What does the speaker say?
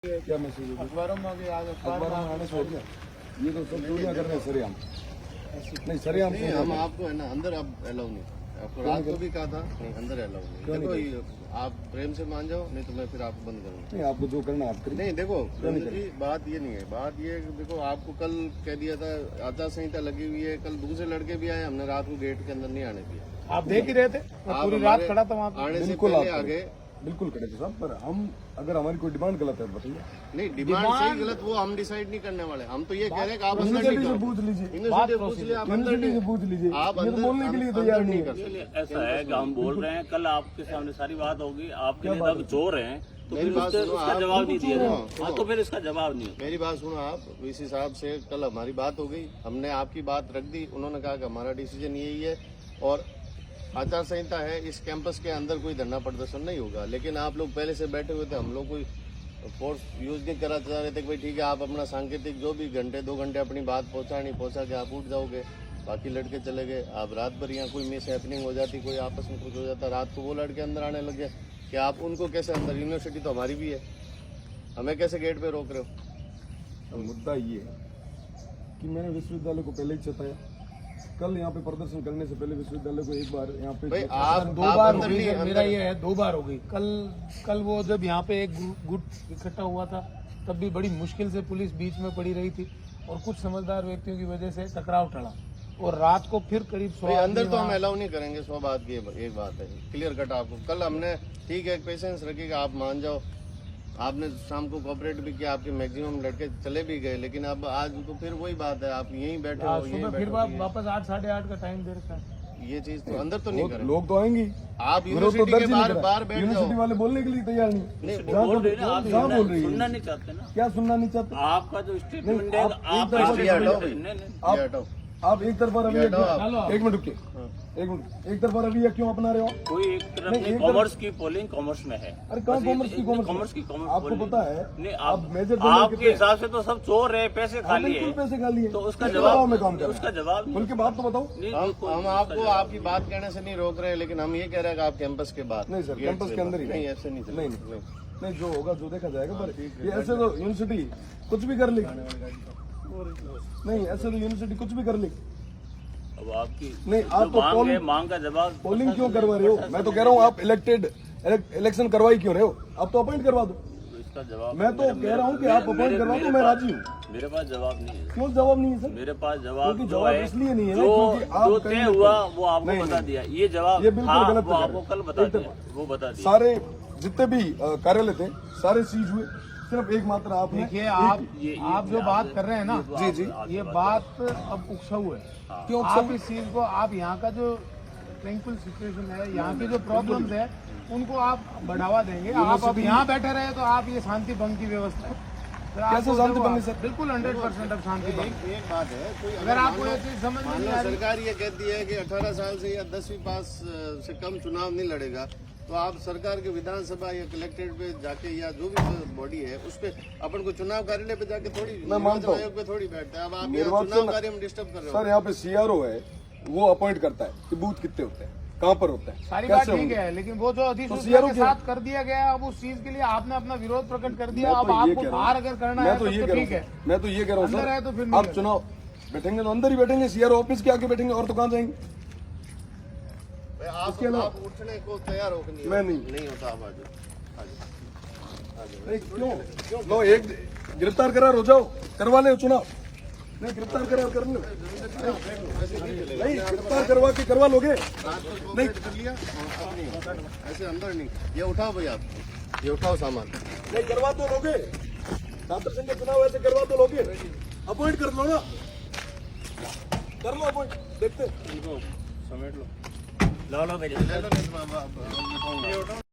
क्या मैसेज है? अखबारों में अखबारों में आने से हो गया। ये तो सब चोरियां कर रहे हैं सरेआम। नहीं सरेआम नहीं, हम आपको है ना अंदर अब अलाउ नहीं। आपको रात को भी कहा था नहीं, अंदर अलाउ नहीं। देखो ये आप प्रेम से मान जाओ, नहीं तो मैं फिर आपको बंद करूंगा। नहीं, आपको जो करना आप करिए। नहीं देखो जी, बात ये नहीं है। बात ये है कि देखो आपको कल कह दिया था आचार संहिता लगी हुई है। कल दूसरे लड़के भी आए, हमने रात को गेट के अंदर नहीं आने दिया। आप देख ही रहे थे, मैं पूरी रात खड़ा था वहाँ पे। आने से बिल्कुल पहले आप आगे बिल्कुल खड़े थे साहब, पर हम अगर हमारी कोई डिमांड गलत है तो बताइए। नहीं, डिमांड सही गलत वो हम डिसाइड नहीं करने वाले। हम तो ये कह रहे हैं कि आप अंदर नहीं यूनिवर्सिटी से करो। पूछ लीजिए, यूनिवर्सिटी पूछ लिया, आप अंदर यूनिवर्सिटी नहीं से पूछ लीजिए। आप ये तो अंदर बोलने के लिए तैयार अंदर नहीं कर है। सकते। ऐसा है कि हम बोल रहे हैं, कल आपके सामने सारी बात होगी, आपके क्या नेता बात है? चोर हैं तो मेरी फिर बात सुनो, उसका आप जवाब नहीं दिया सुनो, जाए। हाँ, तो फिर इसका जवाब नहीं। मेरी बात सुनो आप। वीसी साहब से कल हमारी बात हो गई, हमने आपकी बात रख दी। उन्होंने कहा कि हमारा डिसीजन यही है और आचार संहिता है, इस कैंपस के अंदर कोई धरना प्रदर्शन नहीं होगा। लेकिन आप लोग पहले से बैठे हुए थे, हम लोग कोई फोर्स यूज नहीं करा चाह रहे थे कि भाई ठीक है आप अपना सांकेतिक जो भी घंटे 2 घंटे अपनी बात पहुंचा नहीं पहुंचा के आप उठ जाओगे, बाकी लड़के चले गए। आप रात भर यहाँ कोई मिस हैपनिंग हो जाती, कोई आपस में कुछ हो जाता, रात को वो लड़के अंदर आने लगे कि आप उनको कैसे अंदर, यूनिवर्सिटी तो हमारी भी है, हमें कैसे गेट पे रोक रहे हो? अब मुद्दा ये है कि मैंने विश्वविद्यालय को पहले ही चेताया। कल यहाँ पे प्रदर्शन करने से पहले विश्वविद्यालय को एक बार यहाँ पे भाई आप दो बार हो अंदर गई नहीं, सर, मेरा ये है 2 बार हो गई। कल वो जब यहाँ पे एक गुट इकट्ठा हुआ था, तब भी बड़ी मुश्किल से पुलिस बीच में पड़ी रही थी और कुछ समझदार व्यक्तियों की वजह से टकराव टला। और रात को फिर करीब 100 भाई अंदर तो हम अलाउ नहीं करेंगे। 100 बात की एक बात है, क्लियर कट आपको। कल हमने ठीक है पेशेंस रखिएगा, आप मान जाओ। आपने शाम को कोऑपरेट भी किया, आपके मैक्सिमम लड़के चले भी गए, लेकिन अब आज तो फिर वही बात है, आप यहीं बैठे हो, यहीं सुबह फिर बैठे हो। वापस 8 साढ़े 8 का टाइम दे रखा है। ये चीज तो अंदर तो नहीं करें। लोग तो आएंगे, आप विरोध तो यूनिवर्सिटी दर्ज के ही नहीं बाहर करा। बाहर बैठ यूनिवर्सिटी जाओ। वाले बोलने के लिए तैयार नहीं। नहीं, बोल रहे हैं ना, आप जहाँ बोल रही सुनना है, नहीं चाहते ना। क्या सुनना नहीं चाहते? आपका जो स्टेटमेंट नहीं, है, आप एक आपका तरफ से स्टेटमेंट हटाओ है। भाई। नहीं, नहीं। ये हटाओ। आप एक तरफा रवैया हटाओ आप। क्यों, एक मिनट रुकिए, एक मिनट, एक तरफा रवैया क्यों अपना रहे हो? कोई एक तरफ नहीं, नहीं, एक कॉमर्स की पोलिंग कॉमर्स में है। अरे कहाँ बस कॉमर्स की कॉमर्स की कॉमर्स आपको पोलिंग। पता है? नहीं, आप मेजर आपके हिसाब से तो सब चोर है, पैसे खाली बिल्कुल है, पैसे खाली है, तो उसका किस जवाब दबाव में काम कर उसका रहे हैं? जवाब नहीं। खुल के बात तो बताओ। नहीं, हम आपको आपकी बात कहने से नहीं रोक रहे हैं, लेकिन हम ये कह रहे हैं कि आप कैंपस के बाहर। नहीं सर, गेट कैंपस से के अंदर ही नहीं, ऐसे नहीं नहीं, चलेगा। नहीं, जो होगा जो देखा जाएगा। पर ये ऐसे तो यूनिवर्सिटी कुछ भी कर ली। नहीं, ऐसे तो यूनिवर्सिटी कुछ भी कर ली। अब आपकी नहीं, आप जो तो मांग का जवाब पोलिंग क्यों करवा रहे हो? मैं तो कह रहा हूँ आप इलेक्शन करवाई क्यों रहे हो? आप तो अपॉइंट करवा दो। इसका जवाब मैं तो कह रहा हूँ कि आप अपॉइंट करवा दो, मैं राजी हूँ। मेरे पास जवाब नहीं है। क्यों जवाब नहीं है सर? मेरे पास जवाब क्योंकि जो जवाब है, इसलिए नहीं है ना, जो क्योंकि आप जो कहीं तय ना हुआ कहीं- वो आपको नहीं, बता नहीं। दिया। ये जवाब ये बिल्कुल था, गलत वो कर आपको रहे कल हैं। बता एक दिया, वो बता दिया। सारे जितने भी कार्यालय थे सारे सीज हुए, सिर्फ एक मात्र आपने। देखिए आप जो बात कर रहे हैं ना, जी जी, ये बात अब उकसाऊ है। क्यों आप इस चीज को, आप यहाँ का जो ट्रैंक्विल सिचुएशन है, यहाँ की जो प्रॉब्लम्स है, उनको आप बढ़ावा देंगे। आप अब यहाँ बैठे रहे तो आप ये शांति भंग की व्यवस्था तो कैसे आपको शांति देखो, भंग है सर? बिल्कुल 100% अब शांति भंग। एक बात है, कोई अगर आपको ये चीज समझ में मान नहीं लो आ रही, सरकार ये कहती है कि 18 साल से या 10वीं पास से कम चुनाव नहीं लड़ेगा, तो आप सरकार के विधानसभा या कलेक्ट्रेट पे जाके या जो भी बॉडी है उस पे अपन को चुनाव कार्यालय पे जाके थोड़ी मैं मानता हूँ। आयोग पे थोड़ी बैठता है। अब आप यहाँ निर्वाचन- चुनाव कार्य में डिस्टर्ब कर रहे हो। सर यहाँ पे सीआरओ है, वो अपॉइंट करता है कि बूथ कितने होते हैं, कहाँ पर होता है, सारी बात कैसे ठीक होंगे। है, लेकिन वो जो अधिसूचना सीआरओ के क्या? साथ कर दिया गया, अब उस चीज के लिए आपने अपना विरोध प्रकट कर दिया। मैं अब तो ये आपको कह रहा हूँ- बाहर अगर करना मैं है तो ये तो कह ठीक रहा है। हूँ, मैं तो ये कह रहा हूँ अंदर है तो फिर सर, नहीं आप है। चुनाव बैठेंगे तो अंदर ही बैठेंगे, सीआरओ ऑफिस के आगे बैठेंगे, और तो कहाँ जाएंगे? आप उठने को तैयार हो कि नहीं? मैं नहीं होता। आप आ जाओ। नहीं, क्यों लो, एक गिरफ्तार करार हो जाओ, करवा ले चुनाव। नहीं, गिरफ्तार करार कर लो। नहीं, गिरफ्तार करवा के करवा लोगे? नहीं कर लिया ऐसे अंदर नहीं। ये उठाओ भाई, आप ये उठाओ सामान। नहीं, करवा तो लोगे? छात्र संघ का चुनाव ऐसे करवा तो लोगे? अपॉइंट कर लो ना, कर लो अपॉइंट, देखते समेट लो, लो ले लो नहीं तो मैं उठाऊंगा।